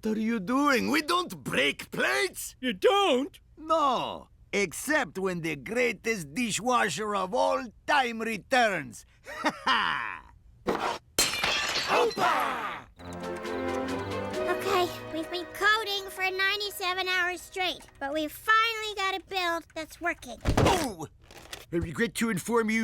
What are you doing? We don't break plates! You don't? No, except when the greatest dishwasher of all time returns. Ha ha! Okay, we've been coding for 97 hours straight, but we've finally got a build that's working. Oh! I regret to inform you